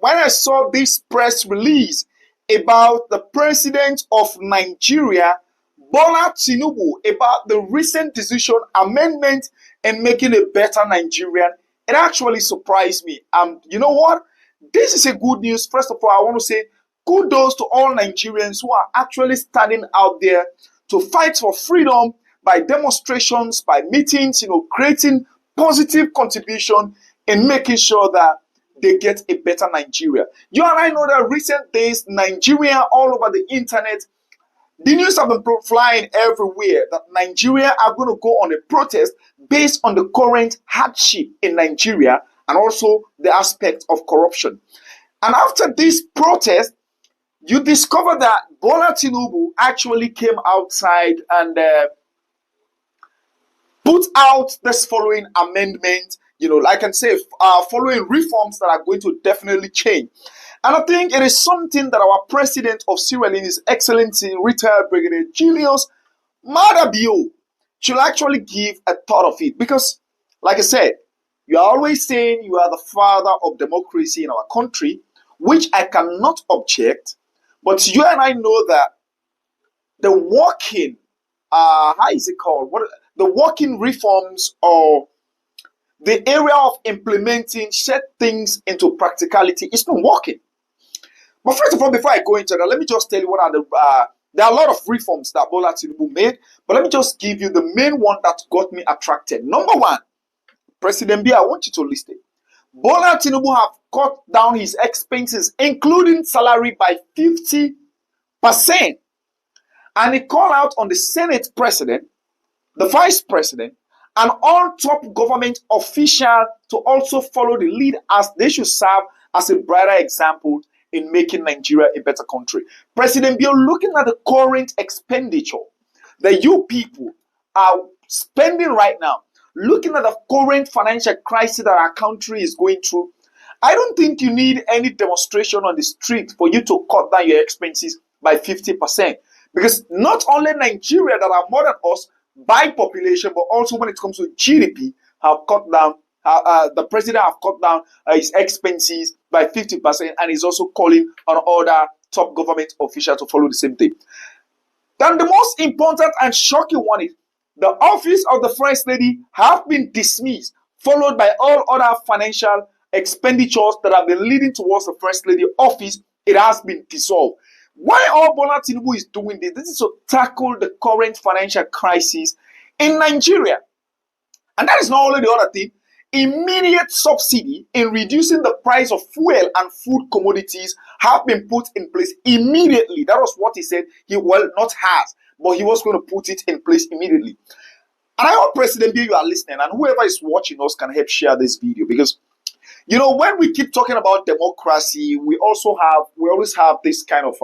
when I saw this press release about the president of Nigeria, Bola Tinbu, about the recent decision amendment and making a better Nigerian, it actually surprised me. You know what? This is a good news. First of all, I want to say kudos to all Nigerians who are actually standing out there to fight for freedom by demonstrations, by meetings, creating positive contribution in making sure that they get a better Nigeria. You and I know that recent days, Nigeria all over the internet, the news have been flying everywhere that Nigeria are going to go on a protest based on the current hardship in Nigeria and also the aspect of corruption. And after this protest, you discover that Bola Tinbu actually came outside and put out this following amendment, like I say, following reforms that are going to definitely change. And I think it is something that our president of Sierra Leone, His Excellency, retired Brigadier Julius P.Bio, should actually give a thought of it. Because, like I said, you are always saying you are the father of democracy in our country, which I cannot object. But you and I know that the working, how is it called? The working reforms or the area of implementing set things into practicality is not working. But first of all, before I go into that, let me just tell you what are there are a lot of reforms that Bola Tinbu made, but let me just give you the main one that got me attracted. Number one, President B, I want you to listen. Bola Tinbu have cut down his expenses, including salary, by 50%. And he called out on the Senate president, the vice president, and all top government officials to also follow the lead, as they should serve as a brighter example in making Nigeria a better country. President Bio, looking at the current expenditure that you people are spending right now, looking at the current financial crisis that our country is going through, I don't think you need any demonstration on the street for you to cut down your expenses by 50%. Because not only Nigeria that are more than us by population, but also when it comes to GDP, have cut down, the president have cut down his expenses by 50%, and is also calling on other top government officials to follow the same thing. Then the most important and shocking one is the office of the First Lady have been dismissed, followed by all other financial expenditures that have been leading towards the First Lady office. It has been dissolved. Why all Bola Tinbu is doing this? This is to tackle the current financial crisis in Nigeria. And that is not only the other thing. Immediate subsidy in reducing the price of fuel and food commodities have been put in place immediately. That was what he said. Not has, but he was going to put it in place immediately. And I hope, President B, you are listening, and whoever is watching us can help share this video, because when we keep talking about democracy, we always have this kind of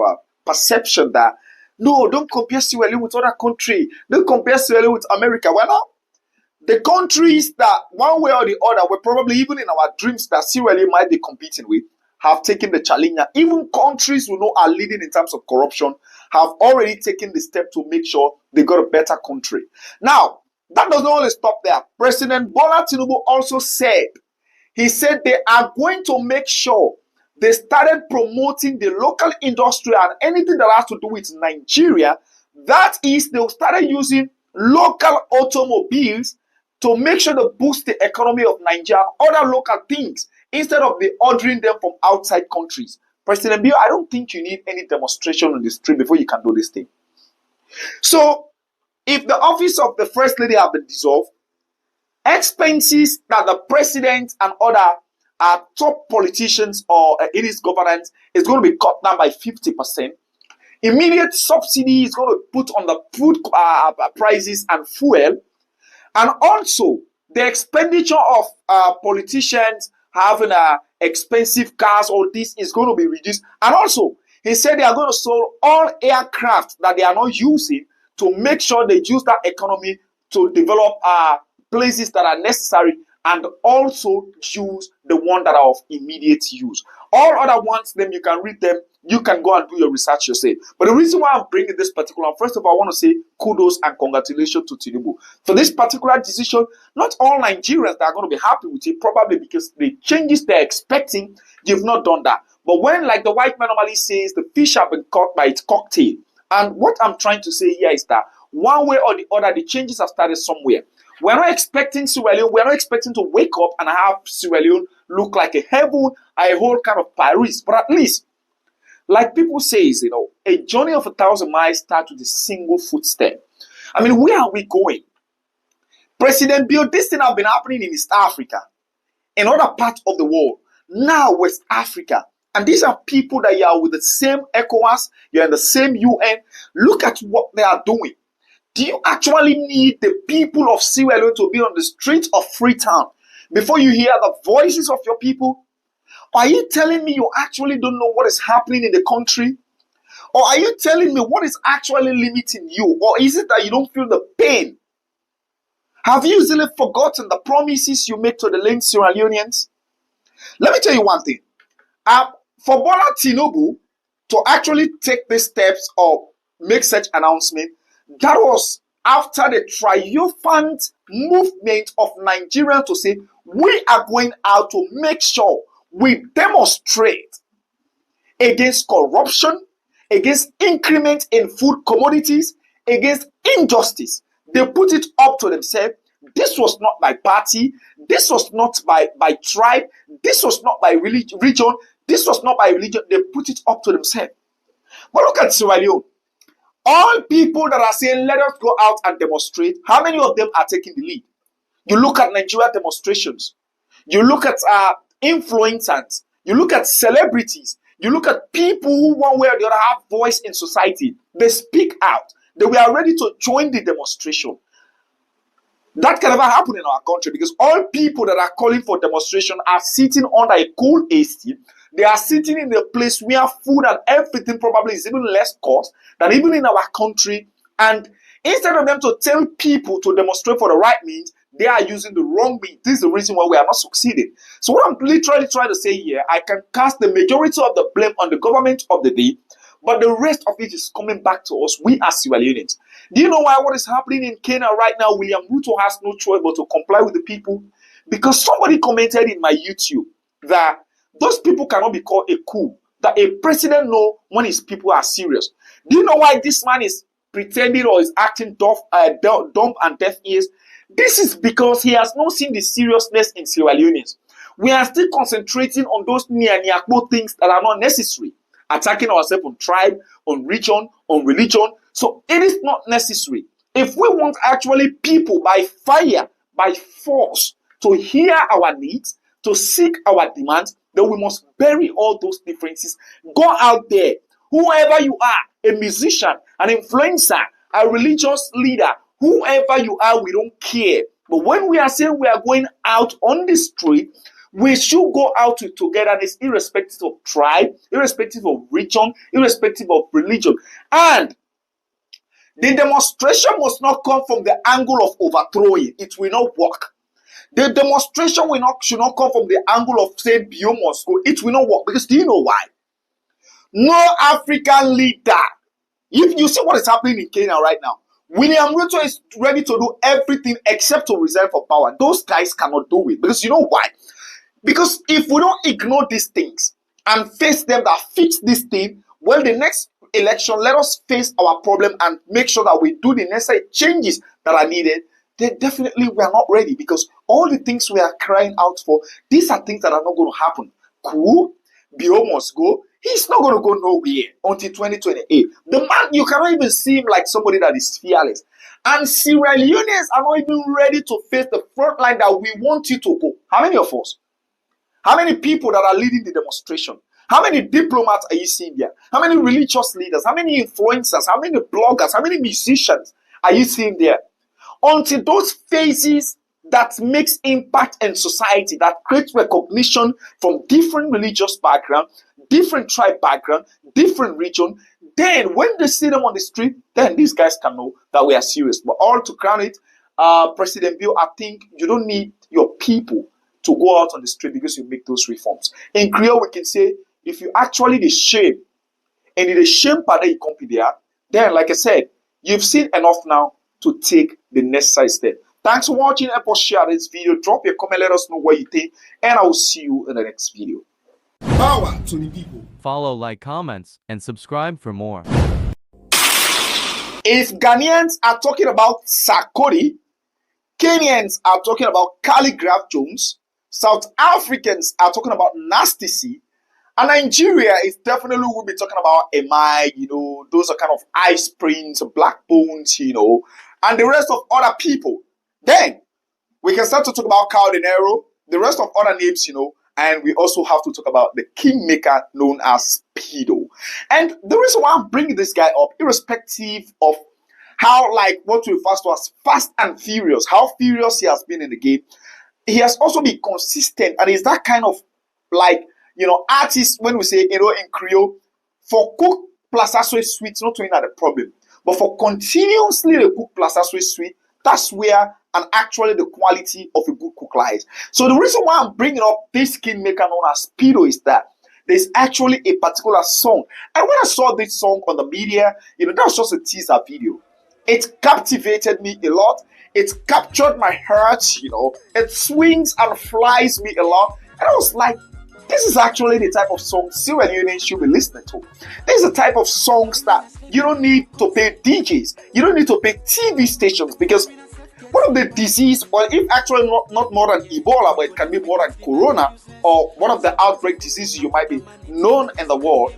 perception that no, don't compare Sierra Leone with other countries. Don't compare Sierra Leone with America. Well, now, the countries that one way or the other, we're probably even in our dreams that Sierra Leone might be competing with, have taken the challenge. Even countries we know are leading in terms of corruption have already taken the step to make sure they got a better country. Now, that does not only stop there. President Bola Tinbu also said, he said they are going to make sure they started promoting the local industry and anything that has to do with Nigeria. That is, they started using local automobiles to make sure they boost the economy of Nigeria and other local things instead of the ordering them from outside countries. President Bio, I don't think you need any demonstration on the street before you can do this thing. So, if the office of the First Lady have been dissolved, expenses that the president and other top politicians or in his governance is going to be cut down by 50%. Immediate subsidy is going to put on the food prices and fuel. And also, the expenditure of politicians having expensive cars, all this is going to be reduced. And also, he said they are going to sell all aircraft that they are not using to make sure they use that economy to develop places that are necessary and also use the one that are of immediate use. All other ones, then you can read them. You can go and do your research yourself. But the reason why I'm bringing this particular, first of all, I want to say kudos and congratulations to Tinbu for this particular decision. Not all Nigerians that are going to be happy with it, probably because the changes they're expecting, you've not done that. But when, like the white man normally says, the fish have been caught by its cocktail. And what I'm trying to say here is that one way or the other, the changes have started somewhere. We're not expecting Sierra Leone, we're not expecting to wake up and have Sierra Leone look like a heaven, a whole kind of Paris. But at least, like people say, a journey of 1,000 miles starts with a single footstep. I mean, where are we going? President Bill, this thing has been happening in East Africa, in other parts of the world, now West Africa. And these are people that you are with the same ECOWAS, you're in the same UN. Look at what they are doing. Do you actually need the people of Sierra Leone to be on the streets of Freetown before you hear the voices of your people? Or are you telling me you actually don't know what is happening in the country? Or are you telling me what is actually limiting you? Or is it that you don't feel the pain? Have you easily forgotten the promises you made to the late Sierra Leoneans? Let me tell you one thing. For Bola Tinbu to actually take these steps or make such announcement, that was after the triumphant movement of Nigerians to say, we are going out to make sure we demonstrate against corruption, against increment in food commodities, against injustice. They put it up to themselves. This was not by party. This was not by tribe. This was not by region. This was not by religion. They put it up to themselves. But look at Sierra Leone. All people that are saying, let us go out and demonstrate, how many of them are taking the lead? You look at Nigeria demonstrations. You look at influencers. You look at celebrities. You look at people who one way or the other have voice in society. They speak out. They were ready to join the demonstration. That can never happen in our country because all people that are calling for demonstration are sitting under a cool AC. They are sitting in a place where food and everything probably is even less cost than even in our country. And instead of them to tell people to demonstrate for the right means, they are using the wrong means. This is the reason why we are not succeeding. So what I'm literally trying to say here, I can cast the majority of the blame on the government of the day, but the rest of it is coming back to us, we as Sierra Leoneans. Do you know why what is happening in Kenya right now? William Ruto has no choice but to comply with the people. Because somebody commented in my YouTube that those people cannot be called a coup. That a president knows when his people are serious. Do you know why this man is pretending or is acting dumb and deaf ears? This is because he has not seen the seriousness in Sierra Leoneans. We are still concentrating on those near things that are not necessary. Attacking ourselves on tribe, on region, on religion. So it is not necessary. If we want actually people by fire, by force, to hear our needs, to seek our demands, then we must bury all those differences. Go out there, whoever you are, a musician, an influencer, a religious leader, whoever you are, we don't care. But when we are saying we are going out on the street, we should go out with togetherness, irrespective of tribe, irrespective of region, irrespective of religion. And the demonstration must not come from the angle of overthrowing. It will not work. The demonstration should not come from the angle of saying P.Bio must go. It will not work. Because do you know why? No African leader. If you see what is happening in Kenya right now, William Ruto is ready to do everything except to resign for power. Those guys cannot do it. Because you know why? Because if we don't ignore these things and face them that fix this thing, well, the next election, let us face our problem and make sure that we do the necessary changes that are needed. Then definitely we are not ready because all the things we are crying out for, these are things that are not going to happen. Cool, P.Bio must go. He's not going to go nowhere until 2028. The man, you cannot even see him like somebody that is fearless. And Sierra Leoneans are not even ready to face the front line that we want you to go. How many of us? How many people that are leading the demonstration? How many diplomats are you seeing there? How many religious leaders? How many influencers? How many bloggers? How many musicians are you seeing there? Until those faces that makes impact in society, that creates recognition from different religious background, different tribe background, different region, then when they see them on the street, then these guys can know that we are serious. But all to crown it, President Bill, I think you don't need your people to go out on the street because you make those reforms. In Creole, we can say, if you actually the shame, and in the shame part that you come there, then, like I said, you've seen enough now to take the necessary step. Thanks for watching. Help us share this video. Drop your comment. Let us know what you think. And I will see you in the next video. Power to the people. Follow, like, comments, and subscribe for more. If Ghanaians are talking about Sarkodie, Kenyans are talking about Calligraph Jones, South Africans are talking about Nasty C, and Nigeria is definitely will be talking about Emai, those are kind of Ice Prince, Black Bones, and the rest of other people. Then we can start to talk about Cal Dinero, the rest of other names, and we also have to talk about the kingmaker known as P.Bio. And the reason why I'm bringing this guy up, irrespective of how, like, what we refer to as fast and furious, how furious he has been in the game, he has also been consistent, and he's that kind of, like, artist, when we say, in Creole, for cook plus sweet, not really the problem, but for continuously the cook plus sweet, that's where and actually the quality of a good cook lies. So the reason why I'm bringing up this kingmaker known as P.Bio is that there's actually a particular song. And when I saw this song on the media, that was just a teaser video. It captivated me a lot. It captured my heart, It swings and flies me a lot. And I was like, this is actually the type of song Sierra Leone should be listening to. This is the type of songs that you don't need to pay DJs. You don't need to pay TV stations, because one of the disease, or if actually not more than Ebola, but it can be more than Corona, or one of the outbreak diseases you might be known in the world,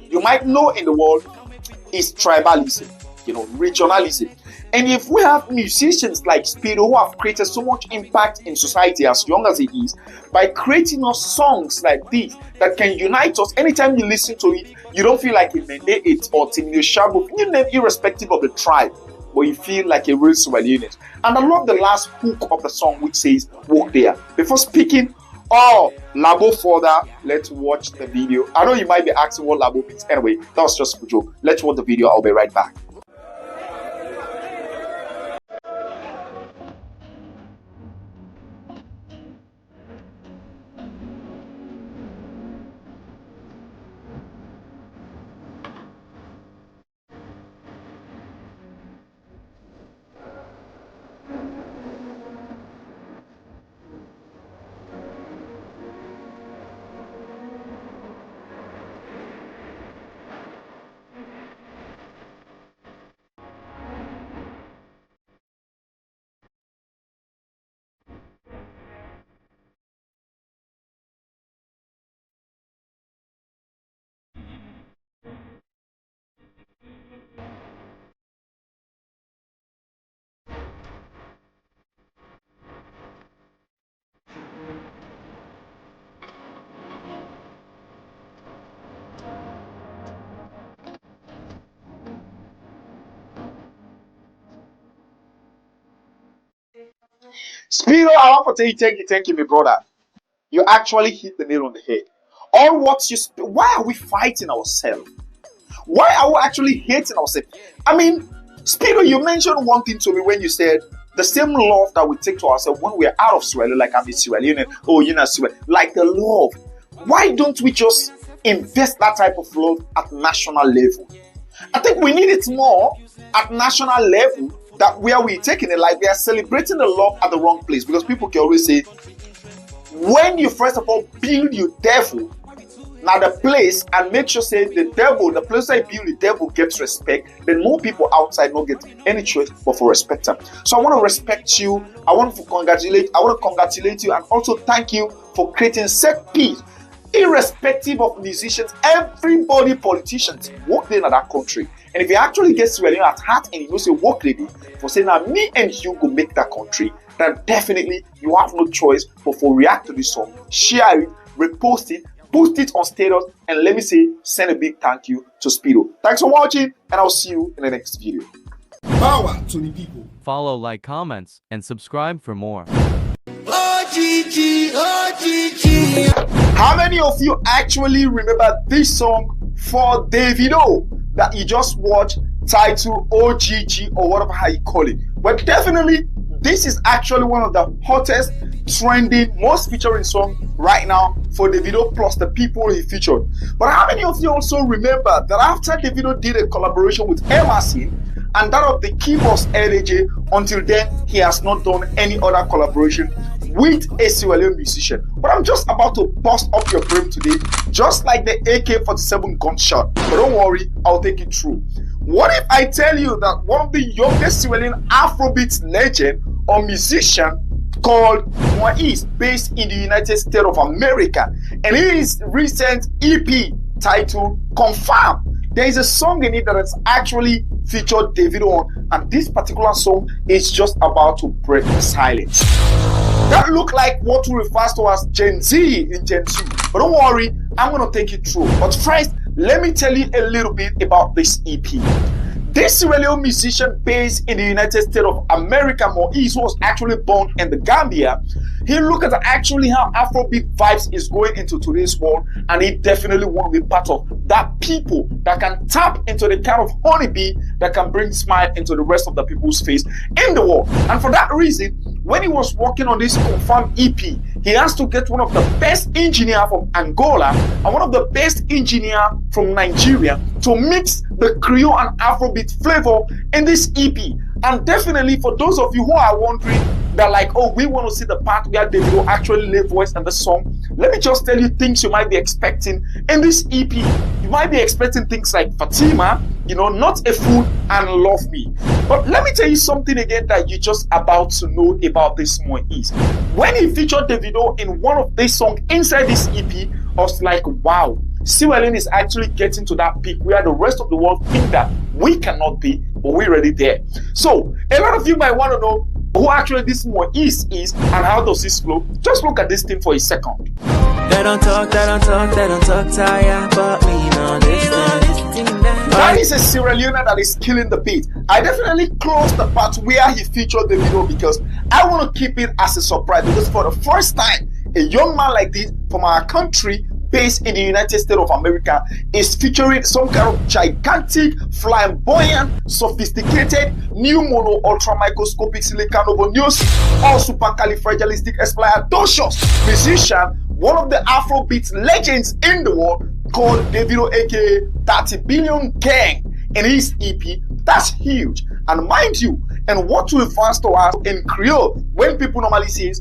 is tribalism, regionalism. And if we have musicians like P.Bio who have created so much impact in society as young as he is, by creating us songs like these that can unite us, anytime you listen to it, you don't feel like it or Timino Shabu, irrespective of the tribe, but you feel like a real Sierra Leonean. And I love the last hook of the song, which says, walk there. Before speaking, Labo further, let's watch the video. I know you might be asking what Labo means. Anyway, that was just a joke. Let's watch the video. I'll be right back. P.Bio, I want to tell you, thank you, my brother. You actually hit the nail on the head. Why are we fighting ourselves? Why are we actually hating ourselves? I mean, P.Bio, you mentioned one thing to me when you said the same love that we take to ourselves when we're out of Sierra Leone, like I'm a Sierra Leone, Sierra, like the love. Why don't we just invest that type of love at national level? I think we need it more at national level, that where we're taking it, like we are celebrating the love at the wrong place, because people can always say, when you first of all build your devil, now the place, and make sure say the place I build the devil gets respect, then more people outside don't get any choice but for respect them. So I want to respect you. I want to congratulate you, and also thank you for creating set peace. Irrespective of musicians, everybody, politicians, work there in that country. And if you actually get Sierra Leone at heart and you say work ready for saying now me and you go make that country, then definitely you have no choice but for react to this song, share it, repost it, post it on status, and let me say, send a big thank you to P.Bio. Thanks for watching, and I'll see you in the next video. Power to the people. Follow, like, comments, and subscribe for more. How many of you actually remember this song for Davido that you just watched, titled OGG or whatever how you call it? Well, definitely this is actually one of the hottest, trending, most featuring song right now for Davido plus the people he featured. But how many of you also remember that after Davido did a collaboration with Emerson and that of the keyboardist LAJ, until then he has not done any other collaboration with a Sierra Leone musician? But I'm just about to bust up your brain today, just like the AK-47 gunshot. But don't worry, I'll take it through. What if I tell you that one of the youngest Sierra Leone Afrobeat legend or musician called Moise, based in the United States of America, and his recent EP titled Confirm, there is a song in it that has actually featured Davido on, and this particular song is just about to break the silence. That look like what we refer to as Gen Z in Gen 2. But don't worry, I'm going to take you through. But first, let me tell you a little bit about this EP. This Sierra Leone musician based in the United States of America, Moise, was actually born in the Gambia. He looked at actually how Afrobeat vibes is going into today's world, and he definitely want to be part of that people that can tap into the kind of honeybee that can bring smile into the rest of the people's face in the world. And for that reason, when he was working on this Confirm EP, he has to get one of the best engineer from Angola and one of the best engineer from Nigeria to mix the Creole and Afrobeat flavor in this EP. And definitely for those of you who are wondering that like, oh, we want to see the part where Davido actually lay voice in the song, let me just tell you things you might be expecting in this EP. You might be expecting things like Fatima, you know, Not a Fool, and Love Me. But let me tell you something again that you're just about to know about this Moise. When he featured Davido in one of these songs inside this EP, I was like, wow, Sierra Leone is actually getting to that peak where the rest of the world think that we cannot be, but we're already there. So a lot of you might want to know who actually this Moise is and how does this flow. Just look at this thing for a second. They don't talk tired, but me know this thing. That is a Sierra Leone that is killing the beat. I definitely closed the part where he featured the video because I want to keep it as a surprise, because for the first time, a young man like this from our country based in the United States of America is featuring some kind of gigantic, flamboyant, sophisticated, new mono ultra microscopic silicanoboneosis or supercalifragilisticexpialidocious musician, one of the Afrobeat legends in the world, called Davido, aka 30 Billion Gang, in his EP. That's huge. And mind you, and what we refer to as in Creole, when people normally say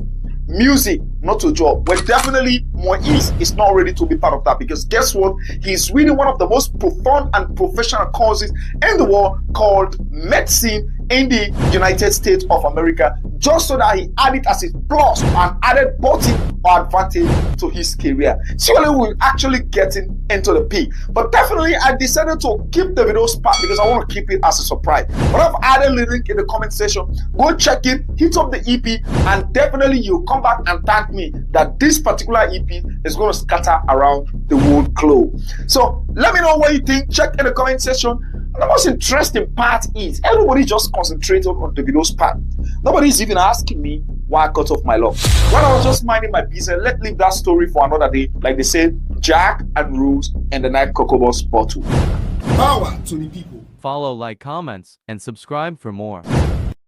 music, not a job, well, definitely Moise is not ready to be part of that, because guess what? He's reading one of the most profound and professional courses in the world called medicine in the United States of America, just so that he add it as a plus and added button or advantage to his career. Surely we're actually getting into the peak. But definitely I decided to keep the video part because I want to keep it as a surprise. But I've added a link in the comment section. Go check it, hit up the EP, and definitely you'll come back and thank me that this particular EP is going to scatter around the world globe. So let me know what you think. Check in the comment section. And the most interesting part is everybody just concentrated on the video's part. Nobody's even asking me why I cut off my lock. When I was just minding my business, let's leave that story for another day. Like they say, Jack and Rose and the night Cocoa Boss bottle. Power to the people. Follow, like, comments, and subscribe for more.